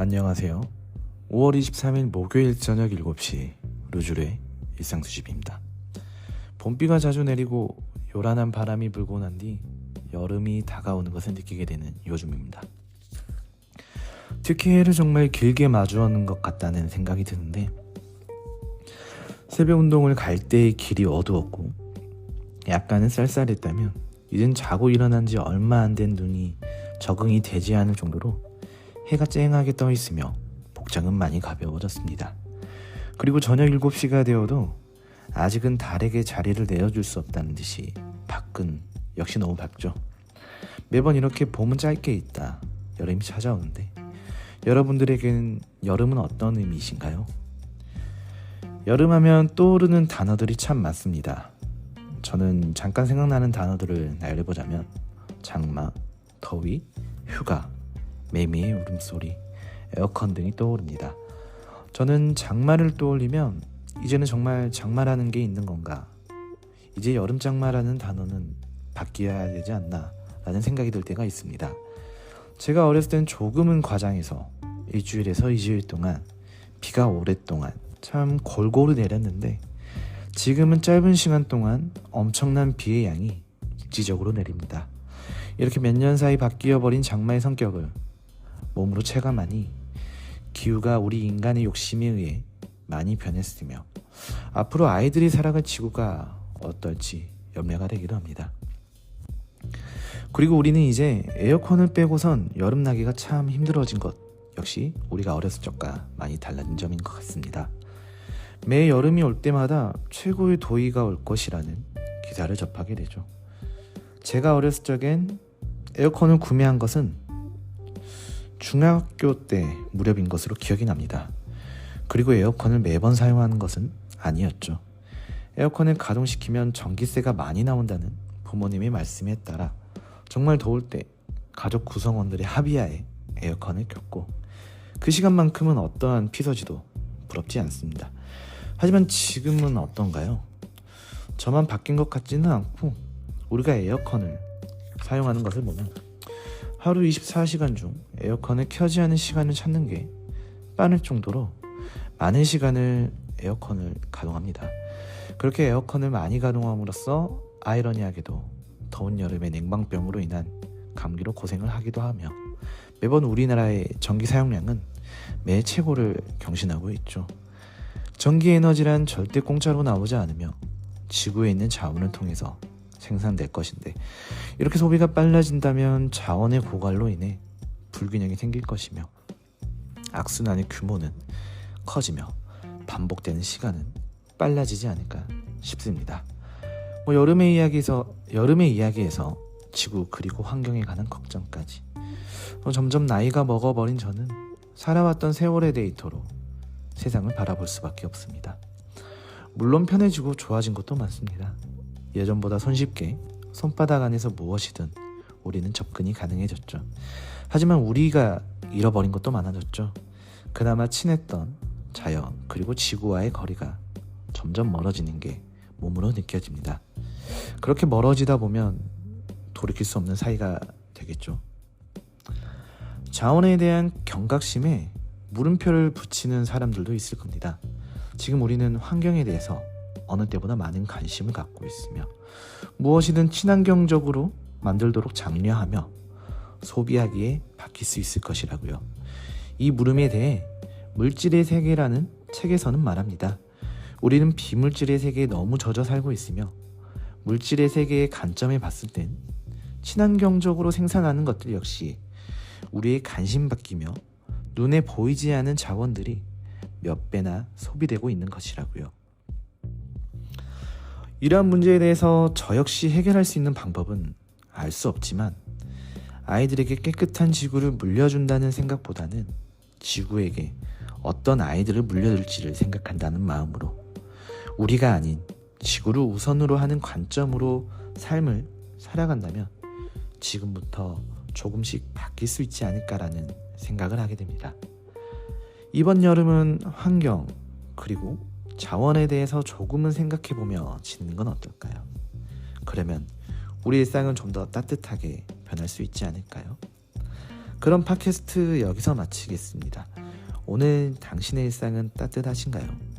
안녕하세요. 5월 23일 목요일 저녁 7시 루즈르의 일상수집입니다. 봄비가 자주 내리고 요란한 바람이 불고 난 뒤 여름이 다가오는 것을 느끼게 되는 요즘입니다. 특히 해를 정말 길게 마주하는 것 같다는 생각이 드는데, 새벽 운동을 갈 때의 길이 어두웠고 약간은 쌀쌀했다면 이젠 자고 일어난 지 얼마 안 된 눈이 적응이 되지 않을 정도로 해가 쨍하게 떠 있으며 복장은 많이 가벼워졌습니다. 그리고 저녁 7시가 되어도 아직은 달에게 자리를 내어줄 수 없다는 듯이 밖은 역시 너무 밝죠. 매번 이렇게 봄은 짧게 있다 여름이 찾아오는데, 여러분들에게는 여름은 어떤 의미이신가요? 여름하면 떠오르는 단어들이 참 많습니다. 저는 잠깐 생각나는 단어들을 나열해보자면 장마, 더위, 휴가, 매미의 울음소리, 에어컨 등이 떠오릅니다. 저는 장마를 떠올리면 이제는 정말 장마라는 게 있는 건가, 이제 여름장마라는 단어는 바뀌어야 되지 않나 라는 생각이 들 때가 있습니다. 제가 어렸을 땐 조금은 과장해서 1주일에서 2주일 동안 비가 오랫동안 참 골고루 내렸는데, 지금은 짧은 시간 동안 엄청난 비의 양이 일지적으로 내립니다. 이렇게 몇 년 사이 바뀌어버린 장마의 성격을 몸으로 체감하니 기후가 우리 인간의 욕심에 의해 많이 변했으며 앞으로 아이들이 살아갈 지구가 어떨지 염려가 되기도 합니다. 그리고 우리는 이제 에어컨을 빼고선 여름 나기가 참 힘들어진 것 역시 우리가 어렸을 적과 많이 달라진 점인 것 같습니다. 매 여름이 올 때마다 최고의 더위가 올 것이라는 기사를 접하게 되죠. 제가 어렸을 적엔 에어컨을 구매한 것은 중학교 때 무렵인 것으로 기억이 납니다. 그리고 에어컨을 매번 사용하는 것은 아니었죠. 에어컨을 가동시키면 전기세가 많이 나온다는 부모님의 말씀에 따라 정말 더울 때 가족 구성원들의 합의하에 에어컨을 켰고, 그 시간만큼은 어떠한 피서지도 부럽지 않습니다. 하지만 지금은 어떤가요? 저만 바뀐 것 같지는 않고, 우리가 에어컨을 사용하는 것을 보면 하루 24시간 중 에어컨을 켜지 않은 시간을 찾는 게 빠를 정도로 많은 시간을 에어컨을 가동합니다. 그렇게 에어컨을 많이 가동함으로써 아이러니하게도 더운 여름에 냉방병으로 인한 감기로 고생을 하기도 하며, 매번 우리나라의 전기 사용량은 매 최고를 경신하고 있죠. 전기 에너지란 절대 공짜로 나오지 않으며 지구에 있는 자원을 통해서 생산될 것인데, 이렇게 소비가 빨라진다면 자원의 고갈로 인해 불균형이 생길 것이며 악순환의 규모는 커지며 반복되는 시간은 빨라지지 않을까 싶습니다. 여름의 이야기에서 지구 그리고 환경에 관한 걱정까지, 점점 나이가 먹어버린 저는 살아왔던 세월의 데이터로 세상을 바라볼 수밖에 없습니다. 물론 편해지고 좋아진 것도 많습니다. 예전보다 손쉽게 손바닥 안에서 무엇이든 우리는 접근이 가능해졌죠. 하지만 우리가 잃어버린 것도 많아졌죠. 그나마 친했던 자연 그리고 지구와의 거리가 점점 멀어지는 게 몸으로 느껴집니다. 그렇게 멀어지다 보면 돌이킬 수 없는 사이가 되겠죠. 자원에 대한 경각심에 물음표를 붙이는 사람들도 있을 겁니다. 지금 우리는 환경에 대해서 어느 때보다 많은 관심을 갖고 있으며 무엇이든 친환경적으로 만들도록 장려하며 소비하기에 바뀔 수 있을 것이라고요. 이 물음에 대해 물질의 세계라는 책에서는 말합니다. 우리는 비물질의 세계에 너무 젖어 살고 있으며 물질의 세계의 관점에 봤을 땐 친환경적으로 생산하는 것들 역시 우리의 관심 바뀌며 눈에 보이지 않는 자원들이 몇 배나 소비되고 있는 것이라고요. 이러한 문제에 대해서 저 역시 해결할 수 있는 방법은 알 수 없지만, 아이들에게 깨끗한 지구를 물려준다는 생각보다는 지구에게 어떤 아이들을 물려줄지를 생각한다는 마음으로 우리가 아닌 지구를 우선으로 하는 관점으로 삶을 살아간다면 지금부터 조금씩 바뀔 수 있지 않을까라는 생각을 하게 됩니다. 이번 여름은 환경 그리고 자원에 대해서 조금은 생각해보며 지내는 건 어떨까요? 그러면 우리 일상은 좀 더 따뜻하게 변할 수 있지 않을까요? 그럼 팟캐스트 여기서 마치겠습니다. 오늘 당신의 일상은 따뜻하신가요?